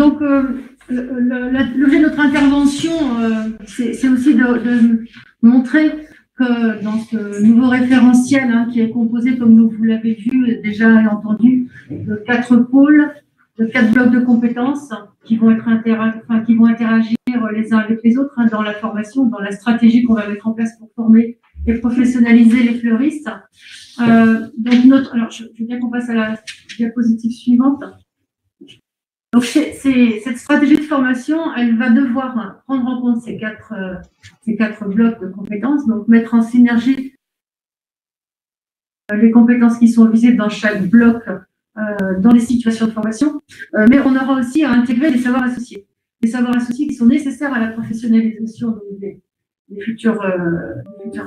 Donc, l'objet de notre intervention, c'est aussi de montrer que dans ce nouveau référentiel, hein, qui est composé, comme vous l'avez vu déjà et entendu, de 4 pôles, de 4 blocs de compétences qui vont interagir les uns avec les autres, hein, dans la formation, dans la stratégie qu'on va mettre en place pour former et professionnaliser les fleuristes. Alors, je veux bien qu'on passe à la diapositive suivante. Donc, cette stratégie de formation, elle va devoir prendre en compte ces quatre blocs de compétences, donc mettre en synergie les compétences qui sont visibles dans chaque bloc dans les situations de formation, mais on aura aussi à intégrer les savoirs associés. Les savoirs associés qui sont nécessaires à la professionnalisation des futurs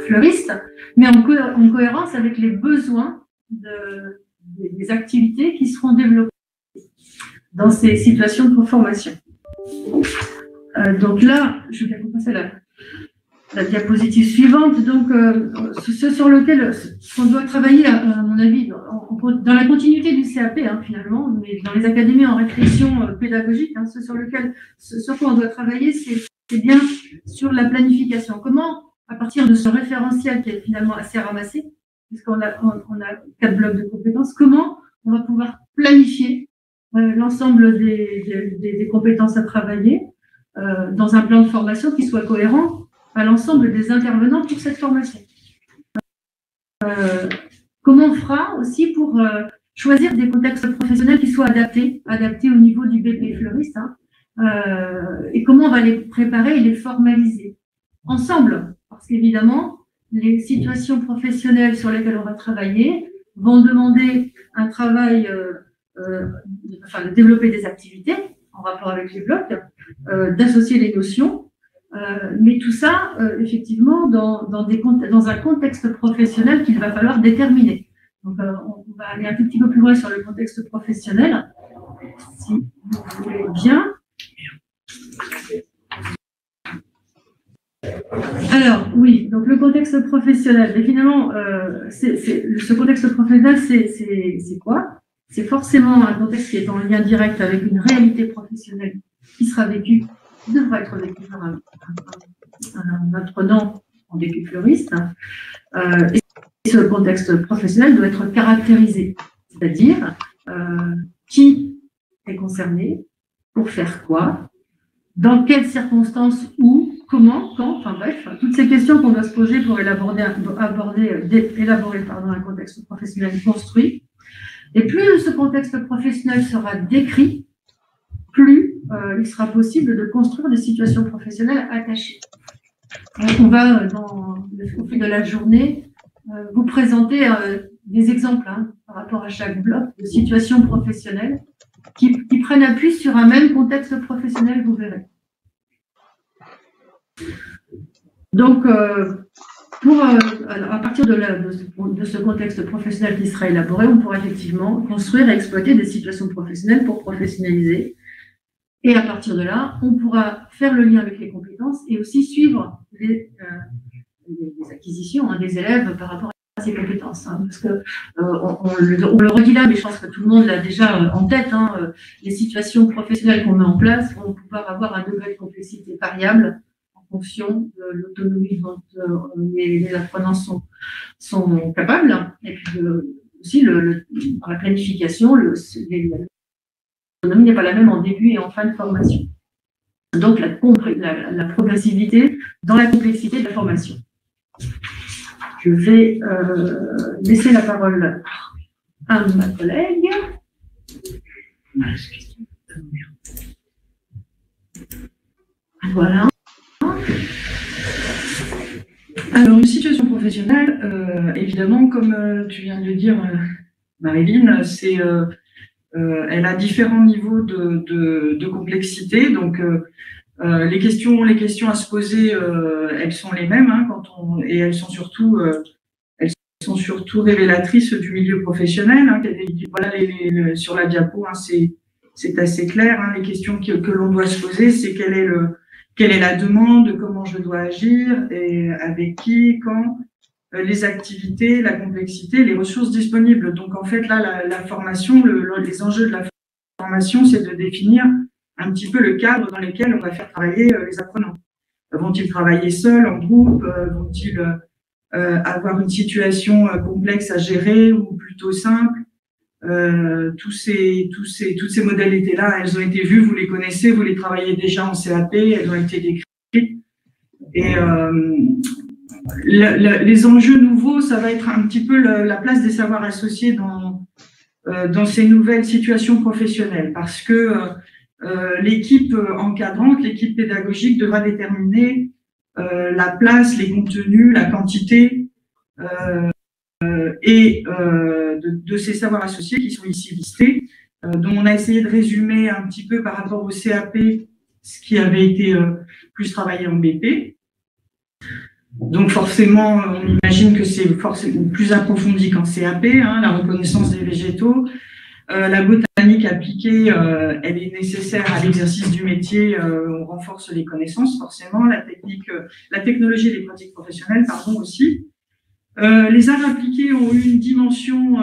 fleuristes, mais en cohérence avec les besoins des activités qui seront développées dans ces situations de formation. Donc là, je vais passer à la diapositive suivante. Donc, ce sur lequel on doit travailler, à mon avis, dans la continuité du CAP, hein, finalement, mais dans les académies en réflexion pédagogique, hein, ce sur quoi on doit travailler, c'est bien sur la planification. Comment, à partir de ce référentiel qui est finalement assez ramassé, puisqu'on a 4 blocs de compétences, comment on va pouvoir planifier l'ensemble des compétences à travailler dans un plan de formation qui soit cohérent à l'ensemble des intervenants pour cette formation. Comment on fera aussi pour choisir des contextes professionnels qui soient adaptés au niveau du BP fleuriste, hein, et comment on va les préparer et les formaliser ensemble, parce qu'évidemment, les situations professionnelles sur lesquelles on va travailler vont demander un travail de développer des activités en rapport avec les blocs, d'associer les notions, mais tout ça, effectivement, dans un contexte professionnel qu'il va falloir déterminer. Donc, on va aller un tout petit peu plus loin sur le contexte professionnel, si vous voulez bien. Alors, oui, donc le contexte professionnel. Mais finalement, ce contexte professionnel, c'est quoi? C'est forcément un contexte qui est en lien direct avec une réalité professionnelle qui sera vécue, devra être vécue par un apprenant en vécu fleuriste. Et ce contexte professionnel doit être caractérisé, c'est-à-dire qui est concerné, pour faire quoi, dans quelles circonstances, où, comment, quand, enfin bref, toutes ces questions qu'on doit se poser pour élaborer un contexte professionnel construit. Et plus ce contexte professionnel sera décrit, plus il sera possible de construire des situations professionnelles attachées. Donc, on va, au fil de la journée, vous présenter des exemples, hein, par rapport à chaque bloc de situations professionnelles qui prennent appui sur un même contexte professionnel, vous verrez. Donc, à partir de ce contexte professionnel qui sera élaboré, on pourra effectivement construire et exploiter des situations professionnelles pour professionnaliser. Et à partir de là, on pourra faire le lien avec les compétences et aussi suivre les acquisitions, hein, des élèves par rapport à ces compétences. Hein, parce que on le redit là, mais je pense que tout le monde l'a déjà en tête. Hein, les situations professionnelles qu'on met en place vont pouvoir avoir un degré de complexité variable en fonction de l'autonomie dont les apprenants sont capables. Et puis aussi, dans la planification, l'autonomie n'est pas la même en début et en fin de formation. Donc, la progressivité dans la complexité de la formation. Je vais laisser la parole à ma collègue. Voilà. Alors, une situation professionnelle, évidemment, comme tu viens de le dire, Marilyn, elle a différents niveaux de complexité. Donc, les questions à se poser, elles sont les mêmes, hein, et elles sont surtout révélatrices du milieu professionnel. Hein. Voilà, sur la diapo, hein, c'est assez clair. Hein, les questions que l'on doit se poser, c'est quelle est la demande, comment je dois agir, et avec qui, quand, les activités, la complexité, les ressources disponibles. Donc, en fait, là, la formation, les enjeux de la formation, c'est de définir un petit peu le cadre dans lequel on va faire travailler les apprenants. Vont-ils travailler seuls, en groupe? Vont-ils avoir une situation complexe à gérer ou plutôt simple? Toutes ces modalités-là, elles ont été vues, vous les connaissez, vous les travaillez déjà en CAP, elles ont été décrites. Et les enjeux nouveaux, ça va être un petit peu la place des savoirs associés dans ces nouvelles situations professionnelles, parce que l'équipe encadrante, l'équipe pédagogique devra déterminer la place, les contenus, la quantité de ces savoirs associés qui sont ici listés, dont on a essayé de résumer un petit peu par rapport au CAP ce qui avait été plus travaillé en BP. Donc forcément, on imagine que c'est forcément plus approfondi qu'en CAP, hein, la reconnaissance des végétaux. La botanique appliquée, elle est nécessaire à l'exercice du métier, on renforce les connaissances forcément, la technologie et les pratiques professionnelles, pardon, aussi. Les arts appliqués ont eu une dimension,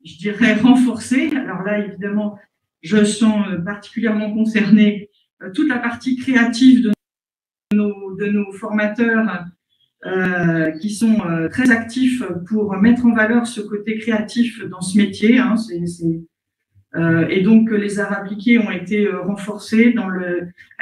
je dirais, renforcée. Alors là, évidemment, je sens particulièrement concernée toute la partie créative de nos formateurs qui sont très actifs pour mettre en valeur ce côté créatif dans ce métier. Hein, et donc, les arts appliqués ont été renforcés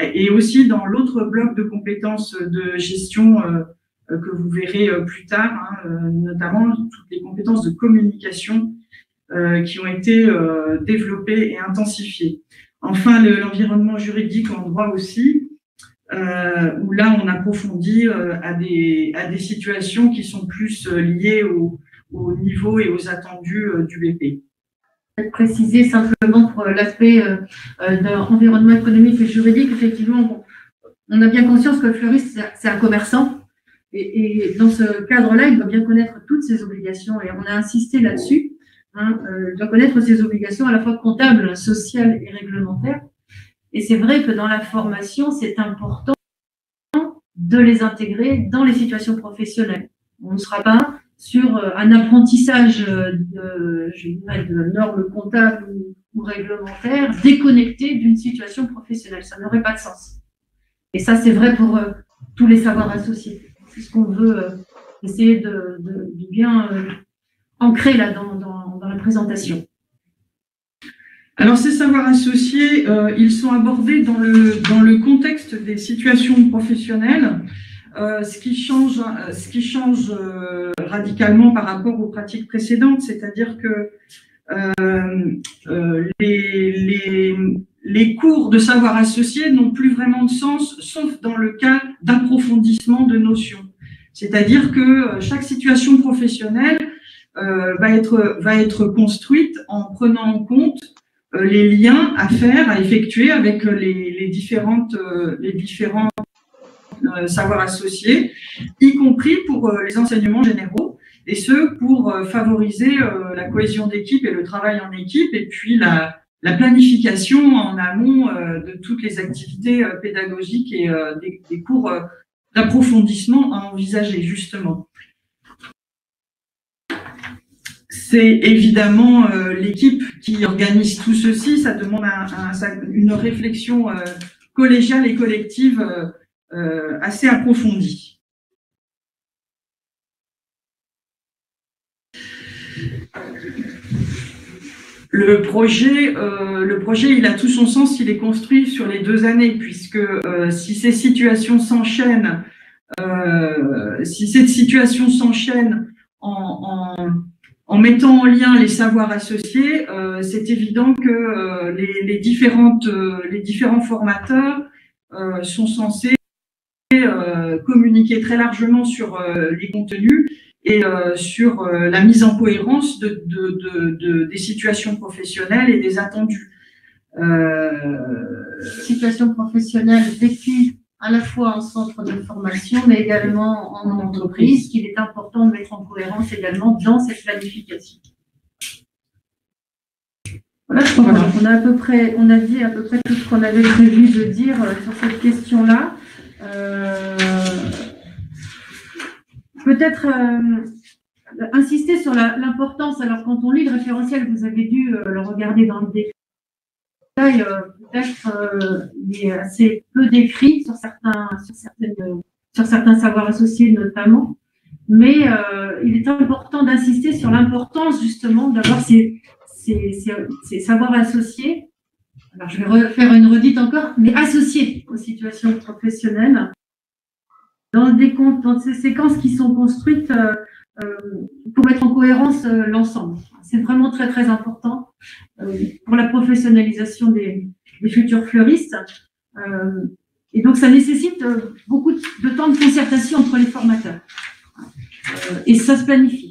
et aussi dans l'autre bloc de compétences de gestion que vous verrez plus tard, hein, notamment toutes les compétences de communication qui ont été développées et intensifiées. Enfin, l'environnement juridique en droit aussi, où là, on approfondit à des situations qui sont plus liées au niveau et aux attendus du BP. Préciser simplement pour l'aspect d'environnement économique et juridique, effectivement, on a bien conscience que le fleuriste, c'est un commerçant. Et dans ce cadre-là, il doit bien connaître toutes ses obligations. Et on a insisté là-dessus. Hein, il doit connaître ses obligations à la fois comptables, sociales et réglementaires. Et c'est vrai que dans la formation, c'est important de les intégrer dans les situations professionnelles. On ne sera pas sur un apprentissage de normes comptables ou réglementaires déconnecté d'une situation professionnelle. Ça n'aurait pas de sens. Et ça, c'est vrai pour tous les savoirs associés. C'est ce qu'on veut essayer de bien ancrer là dans la présentation. Alors, ces savoirs associés, ils sont abordés dans le contexte des situations professionnelles, ce qui change radicalement par rapport aux pratiques précédentes, c'est-à-dire que les cours de savoir associé n'ont plus vraiment de sens, sauf dans le cas d'approfondissement de notions. C'est-à-dire que chaque situation professionnelle va être construite en prenant en compte les liens à faire, à effectuer avec les différents savoirs associés, y compris pour les enseignements généraux, et ce pour favoriser la cohésion d'équipe et le travail en équipe, et puis la planification en amont de toutes les activités pédagogiques et des cours d'approfondissement à envisager, justement. C'est évidemment l'équipe qui organise tout ceci, ça demande une réflexion collégiale et collective assez approfondie. Le projet, il a tout son sens, il est construit sur les 2 années, puisque si ces situations s'enchaînent, si cette situation s'enchaîne en mettant en lien les savoirs associés, c'est évident que les différents formateurs sont censés communiquer très largement sur les contenus et sur la mise en cohérence des situations professionnelles et des attendus. Situation professionnelle vécue à la fois en centre de formation, mais également en entreprise, qu'il est important de mettre en cohérence également dans cette planification. Voilà, je crois qu'on a dit à peu près tout ce qu'on avait prévu de dire sur cette question-là. Peut-être insister sur l'importance, alors quand on lit le référentiel, vous avez dû le regarder dans le décret, peut-être il est assez peu décrit sur certains savoirs associés notamment, mais il est important d'insister sur l'importance justement d'avoir ces savoirs associés. Alors je vais refaire une redite encore, mais associés aux situations professionnelles dans ces séquences qui sont construites pour mettre en cohérence l'ensemble. C'est vraiment très très important pour la professionnalisation des futurs fleuristes. Et donc ça nécessite beaucoup de temps de concertation entre les formateurs. Et ça se planifie.